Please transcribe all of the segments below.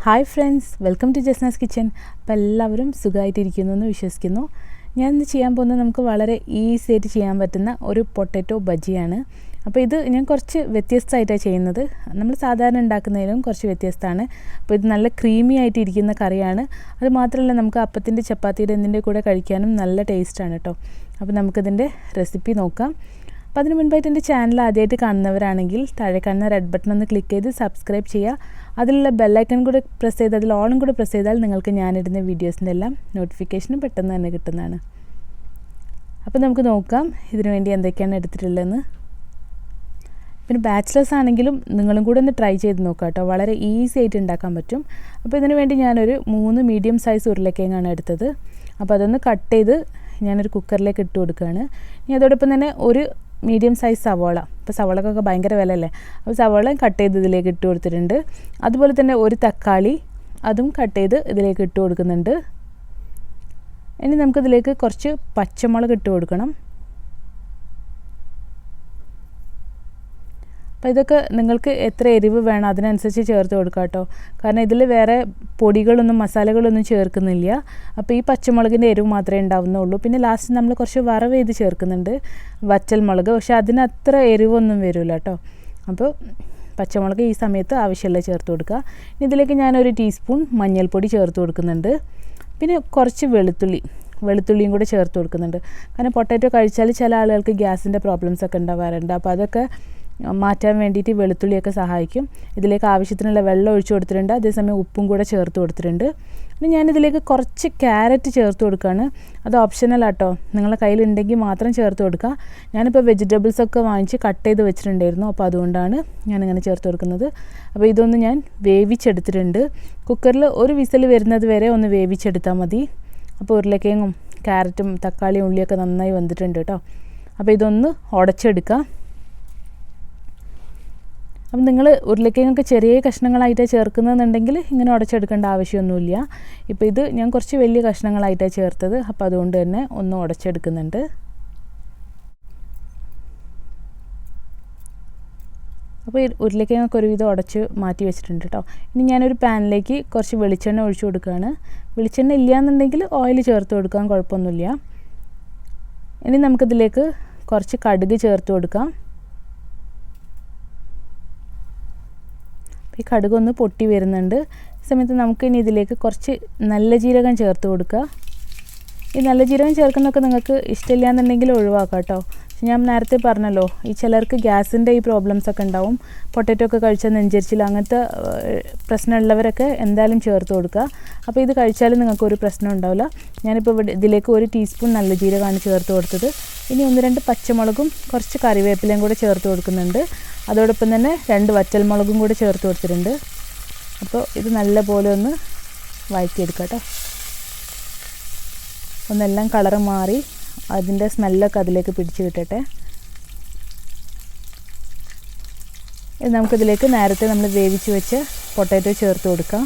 Hi friends, welcome to Jasna's kitchen. അപ്പോൾ എല്ലാവരും സുഖമായിട്ടിരിക്കുന്നു എന്ന് വിശ്വസിക്കുന്നു. ഞാൻ ഇന്ന് ചെയ്യാൻ പോകുന്നത് നമുക്ക് വളരെ ഈസി ആയിട്ട് ചെയ്യാൻ പറ്റുന്ന ഒരു പൊട്ടറ്റോ ബജിയാണ്. അപ്പോൾ ഇത് ഞാൻ കുറച്ച് വ്യത്യസ്തമായിട്ടാണ് ചെയ്യുന്നത്. നമ്മൾ സാധാരണ ഉണ്ടാക്കുന്നതിലും കുറച്ച് വ്യത്യസ്തമാണ്. അപ്പോൾ ഇത് നല്ല ക്രീമി ആയിട്ട് ഇരിക്കുന്ന കറിയാണ്. അത് മാത്രമല്ല നമുക്ക് അപ്പത്തിൻ്റെ ചപ്പാത്തിയുടെ എന്തിൻ്റെ കൂടെ കഴിക്കാനും നല്ല ടേസ്റ്റാണ് കേട്ടോ. അപ്പോൾ നമുക്കിതിൻ്റെ റെസിപ്പി നോക്കാം. അപ്പോൾ അതിന് മുൻപായിട്ട് എൻ്റെ ചാനൽ ആദ്യമായിട്ട് കാണുന്നവരാണെങ്കിൽ താഴെ കാണുന്ന റെഡ് ബട്ടൺ ഒന്ന് ക്ലിക്ക് ചെയ്ത് സബ്സ്ക്രൈബ് ചെയ്യുക. അതിലുള്ള ബെല്ലൈക്കൺ കൂടെ പ്രസ് ചെയ്ത് അതിൽ ഓളും കൂടെ പ്രസ് ചെയ്താൽ നിങ്ങൾക്ക് ഞാനിടുന്ന വീഡിയോസിൻ്റെ എല്ലാം നോട്ടിഫിക്കേഷനും പെട്ടെന്ന് തന്നെ കിട്ടുന്നതാണ്. അപ്പോൾ നമുക്ക് നോക്കാം ഇതിനു വേണ്ടി എന്തൊക്കെയാണ് എടുത്തിട്ടുള്ളതെന്ന്. പിന്നെ ബാച്ചിലേഴ്സ് ആണെങ്കിലും നിങ്ങളും കൂടെ ഒന്ന് ട്രൈ ചെയ്ത് നോക്കാം കേട്ടോ. വളരെ ഈസി ആയിട്ട് ഉണ്ടാക്കാൻ പറ്റും. അപ്പോൾ ഇതിനു വേണ്ടി ഞാനൊരു 3 മീഡിയം സൈസ് ഉരുളക്കിഴങ്ങാണ് എടുത്തത്. അപ്പോൾ അതൊന്ന് കട്ട് ചെയ്ത് ഞാനൊരു കുക്കറിലേക്ക് ഇട്ട് കൊടുക്കുകയാണ്. ഇനി അതോടൊപ്പം തന്നെ ഒരു മീഡിയം സൈസ് സവാള. ഇപ്പോൾ സവാളക്കൊക്കെ ഭയങ്കര വിലയല്ലേ, അപ്പോൾ സവാള കട്ട് ചെയ്ത് ഇതിലേക്ക് ഇട്ട് കൊടുത്തിട്ടുണ്ട്. അതുപോലെ തന്നെ ഒരു തക്കാളി, അതും കട്ട് ചെയ്ത് ഇതിലേക്ക് ഇട്ട് കൊടുക്കുന്നുണ്ട്. ഇനി നമുക്കിതിലേക്ക് കുറച്ച് പച്ചമുളക് ഇട്ട് കൊടുക്കണം. അപ്പോൾ ഇതൊക്കെ നിങ്ങൾക്ക് എത്ര എരിവ് വേണം അതിനനുസരിച്ച് ചേർത്ത് കൊടുക്കുക കേട്ടോ. കാരണം ഇതിൽ വേറെ പൊടികളൊന്നും മസാലകളൊന്നും ചേർക്കുന്നില്ല. അപ്പോൾ ഈ പച്ചമുളകിൻ്റെ എരിവ് മാത്രമേ ഉണ്ടാവുന്നുള്ളൂ. പിന്നെ ലാസ്റ്റ് നമ്മൾ കുറച്ച് വറവ് ചെയ്ത് ചേർക്കുന്നുണ്ട്, വറ്റൽ മുളക്. പക്ഷേ അതിനത്ര എരിവൊന്നും വരില്ല കേട്ടോ. അപ്പോൾ പച്ചമുളക് ഈ സമയത്ത് ആവശ്യമുള്ള ചേർത്ത് കൊടുക്കുക. ഇതിലേക്ക് ഞാനൊരു ടീസ്പൂൺ മഞ്ഞൾപ്പൊടി ചേർത്ത് കൊടുക്കുന്നുണ്ട്. പിന്നെ കുറച്ച് വെളുത്തുള്ളിയും കൂടെ ചേർത്ത് കൊടുക്കുന്നുണ്ട്. കാരണം പൊട്ടാറ്റോ കഴിച്ചാൽ ചില ആളുകൾക്ക് ഗ്യാസിൻ്റെ പ്രോബ്ലംസ് ഒക്കെ ഉണ്ടാവാറുണ്ട്. അപ്പോൾ അതൊക്കെ മാറ്റാൻ വേണ്ടിയിട്ട് വെളുത്തുള്ളിയൊക്കെ സഹായിക്കും. ഇതിലേക്ക് ആവശ്യത്തിനുള്ള വെള്ളം ഒഴിച്ചു കൊടുത്തിട്ടുണ്ട്. അതേസമയം ഉപ്പും കൂടെ ചേർത്ത് കൊടുത്തിട്ടുണ്ട്. പിന്നെ ഞാനിതിലേക്ക് കുറച്ച് ക്യാരറ്റ് ചേർത്ത് കൊടുക്കുകയാണ്. അത് ഓപ്ഷണലാട്ടോ, നിങ്ങളുടെ കയ്യിലുണ്ടെങ്കിൽ മാത്രം ചേർത്ത് കൊടുക്കുക. ഞാനിപ്പോൾ വെജിറ്റബിൾസൊക്കെ വാങ്ങിച്ച് കട്ട് ചെയ്ത് വെച്ചിട്ടുണ്ടായിരുന്നു. അപ്പോൾ അതുകൊണ്ടാണ് ഞാനിങ്ങനെ ചേർത്ത് കൊടുക്കുന്നത്. അപ്പോൾ ഇതൊന്ന് ഞാൻ വേവിച്ചെടുത്തിട്ടുണ്ട്. കുക്കറിൽ ഒരു വിസിൽ വരുന്നത് വരെ ഒന്ന് വേവിച്ചെടുത്താൽ മതി. അപ്പോൾ ഉരുളക്കിഴങ്ങും ക്യാരറ്റും തക്കാളിയും ഉള്ളിയൊക്കെ നന്നായി വെന്തിട്ടുണ്ട് കേട്ടോ. അപ്പോൾ ഇതൊന്ന് ഉടച്ചെടുക്കുക. അപ്പം നിങ്ങൾ ഉരുളക്കിഴങ്ങൊക്കെ ചെറിയ കഷ്ണങ്ങളായിട്ടാണ് ചേർക്കുന്നതെന്നുണ്ടെങ്കിൽ ഇങ്ങനെ ഉടച്ചെടുക്കേണ്ട ആവശ്യമൊന്നുമില്ല. ഇപ്പോൾ ഇത് ഞാൻ കുറച്ച് വലിയ കഷ്ണങ്ങളായിട്ടാണ് ചേർത്തത്. അപ്പോൾ അതുകൊണ്ട് തന്നെ ഒന്ന് ഉടച്ചെടുക്കുന്നുണ്ട്. അപ്പോൾ ഈ ഉരുളക്കിഴങ്ങൊക്കെ ഒരുവിധം ഉടച്ച് മാറ്റി വെച്ചിട്ടുണ്ട് കേട്ടോ. ഇനി ഞാനൊരു പാനിലേക്ക് കുറച്ച് വെളിച്ചെണ്ണ ഒഴിച്ചു കൊടുക്കുകയാണ്. വെളിച്ചെണ്ണ ഇല്ലയെന്നുണ്ടെങ്കിൽ ഓയിൽ ചേർത്ത് കൊടുക്കാൻ കുഴപ്പമൊന്നുമില്ല. ഇനി നമുക്കിതിലേക്ക് കുറച്ച് കടുക് ചേർത്ത് കൊടുക്കാം. ഈ കടുകൊന്ന് പൊട്ടി വരുന്നുണ്ട്. ഈ സമയത്ത് നമുക്കിനി ഇതിലേക്ക് കുറച്ച് നല്ല ജീരകം ചേർത്ത് കൊടുക്കുക. ഈ നല്ല ജീരകം ചേർക്കുന്നതൊക്കെ നിങ്ങൾക്ക് ഇഷ്ടമില്ല എന്നുണ്ടെങ്കിൽ ഒഴിവാക്കാം കേട്ടോ. ഞാൻ നേരത്തെ പറഞ്ഞല്ലോ, ഈ ചിലർക്ക് ഗ്യാസിൻ്റെ ഈ പ്രോബ്ലംസൊക്കെ ഉണ്ടാവും. പൊട്ടറ്റോ ഒക്കെ കഴിച്ചാൽ നെഞ്ചരിച്ചില്ല, അങ്ങനത്തെ പ്രശ്നമുള്ളവരൊക്കെ എന്തായാലും ചേർത്ത് കൊടുക്കുക. അപ്പോൾ ഇത് കഴിച്ചാലും നിങ്ങൾക്കൊരു പ്രശ്നം ഉണ്ടാവില്ല. ഞാനിപ്പോൾ ഇതിലേക്ക് 1 ടീസ്പൂൺ നല്ല ജീരകമാണ് ചേർത്ത് കൊടുത്തത്. ഇനി 1-2 പച്ചമുളകും കുറച്ച് കറിവേപ്പിലയും കൂടെ ചേർത്ത് കൊടുക്കുന്നുണ്ട്. അതോടൊപ്പം തന്നെ 2 വറ്റൽ മുളകും കൂടെ ചേർത്ത് കൊടുത്തിട്ടുണ്ട്. അപ്പോൾ ഇത് നല്ലപോലെ ഒന്ന് വഴറ്റിയെടുക്കാം കേട്ടോ. ഒന്നെല്ലാം കളറ് മാറി അതിൻ്റെ സ്മെല്ലൊക്കെ അതിലേക്ക് പിടിച്ച് കിട്ടട്ടെ. ഇത് നമുക്കിതിലേക്ക് നേരത്തെ നമ്മൾ വേവിച്ച് വെച്ച പൊട്ടാറ്റോ ചേർത്ത് കൊടുക്കാം.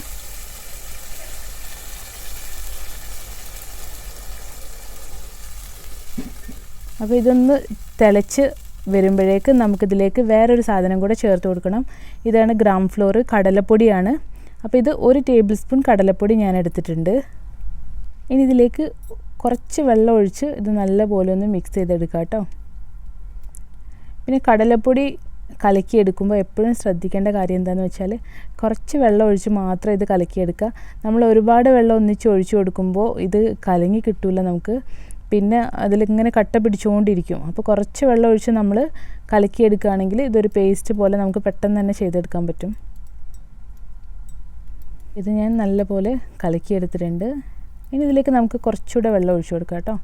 അപ്പോൾ ഇതൊന്ന് തിളച്ച് വരുമ്പോഴേക്ക് നമുക്കിതിലേക്ക് വേറൊരു സാധനം കൂടെ ചേർത്ത് കൊടുക്കണം. ഇതാണ് ഗ്രാം ഫ്ലോർ, കടലപ്പൊടിയാണ്. അപ്പോൾ ഇത് 1 ടേബിൾ സ്പൂൺ കടലപ്പൊടി ഞാൻ എടുത്തിട്ടുണ്ട്. ഇനി ഇതിലേക്ക് കുറച്ച് വെള്ളം ഒഴിച്ച് ഇത് നല്ലപോലെ ഒന്ന് മിക്സ് ചെയ്തെടുക്കുക കേട്ടോ. പിന്നെ കടലപ്പൊടി കലക്കിയെടുക്കുമ്പോൾ എപ്പോഴും ശ്രദ്ധിക്കേണ്ട കാര്യം എന്താണെന്ന് വെച്ചാൽ കുറച്ച് വെള്ളം ഒഴിച്ച് മാത്രം ഇത് കലക്കിയെടുക്കുക. നമ്മൾ ഒരുപാട് വെള്ളം ഒന്നിച്ച് ഒഴിച്ചു കൊടുക്കുമ്പോൾ ഇത് കലങ്ങി കിട്ടില്ല നമുക്ക്. പിന്നെ അതിലിങ്ങനെ കട്ട പിടിച്ചുകൊണ്ടിരിക്കും. അപ്പോൾ കുറച്ച് വെള്ളം ഒഴിച്ച് നമ്മൾ കലക്കിയെടുക്കുകയാണെങ്കിൽ ഇതൊരു പേസ്റ്റ് പോലെ നമുക്ക് പെട്ടെന്ന് തന്നെ ചെയ്തെടുക്കാൻ പറ്റും. ഇത് ഞാൻ നല്ലപോലെ കലക്കിയെടുത്തിട്ടുണ്ട്. ഇനി ഇതിലേക്ക് നമുക്ക് കുറച്ചുകൂടെ വെള്ളം ഒഴിച്ചു കൊടുക്കാം കേട്ടോ.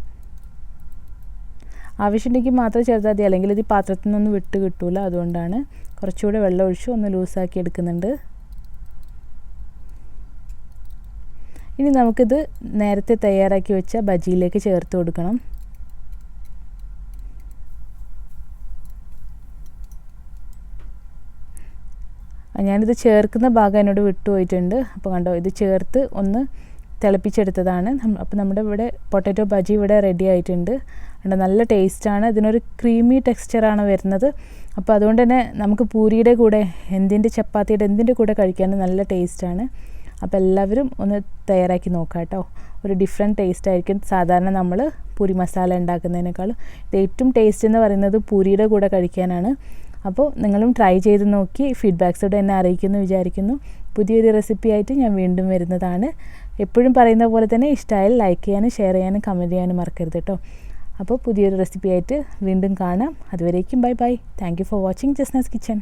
ആവശ്യമുണ്ടെങ്കിൽ മാത്രം ചേർത്താൽ മതി, അല്ലെങ്കിൽ ഇത് ഈ പാത്രത്തിൽ നിന്നൊന്നും വിട്ട് കിട്ടൂല. അതുകൊണ്ടാണ് കുറച്ചുകൂടെ വെള്ളം ഒഴിച്ച് ഒന്ന് ലൂസാക്കി എടുക്കുന്നുണ്ട്. ഇനി നമുക്കിത് നേരത്തെ തയ്യാറാക്കി വെച്ച ബജിയിലേക്ക് ചേർത്ത് കൊടുക്കണം. ഞാനിത് ചേർക്കുന്ന ഭാഗം എന്നോട് വിട്ടുപോയിട്ടുണ്ട്. അപ്പോൾ കണ്ടോ, ഇത് ചേർത്ത് ഒന്ന് തിളപ്പിച്ചെടുത്തതാണ്. അപ്പോൾ നമ്മുടെ ഇവിടെ പൊട്ടാറ്റോ ബജി ഇവിടെ റെഡി ആയിട്ടുണ്ട്. നല്ല ടേസ്റ്റാണ്. ഇതിനൊരു ക്രീമി ടെക്സ്ചറാണ് വരുന്നത്. അപ്പോൾ അതുകൊണ്ട് തന്നെ നമുക്ക് പൂരിയുടെ കൂടെ ചപ്പാത്തിയുടെ എന്തിൻ്റെ കൂടെ കഴിക്കാൻ നല്ല ടേസ്റ്റാണ്. അപ്പോൾ എല്ലാവരും ഒന്ന് തയ്യാറാക്കി നോക്കാം കേട്ടോ. ഒരു ഡിഫറെൻറ്റ് ടേസ്റ്റ് ആയിരിക്കും സാധാരണ നമ്മൾ പൂരി മസാല ഉണ്ടാക്കുന്നതിനേക്കാളും. ഇത് ഏറ്റവും ടേസ്റ്റ് എന്ന് പറയുന്നത് പൂരിയുടെ കൂടെ കഴിക്കാനാണ്. അപ്പോൾ നിങ്ങളും ട്രൈ ചെയ്ത് നോക്കി ഫീഡ്ബാക്സോടെ എന്നെ അറിയിക്കുമെന്ന് വിചാരിക്കുന്നു. പുതിയൊരു റെസിപ്പി ആയിട്ട് ഞാൻ വീണ്ടും വരുന്നതാണ്. എപ്പോഴും പറയുന്ന പോലെ തന്നെ ഇഷ്ടമായാൽ ലൈക്ക് ചെയ്യാനും ഷെയർ ചെയ്യാനും കമൻറ്റ് ചെയ്യാനും മറക്കരുത് കേട്ടോ. അപ്പോൾ പുതിയൊരു റെസിപ്പി ആയിട്ട് വീണ്ടും കാണാം. അതുവരേക്കും bye bye. Thank you for watching Jasna's kitchen.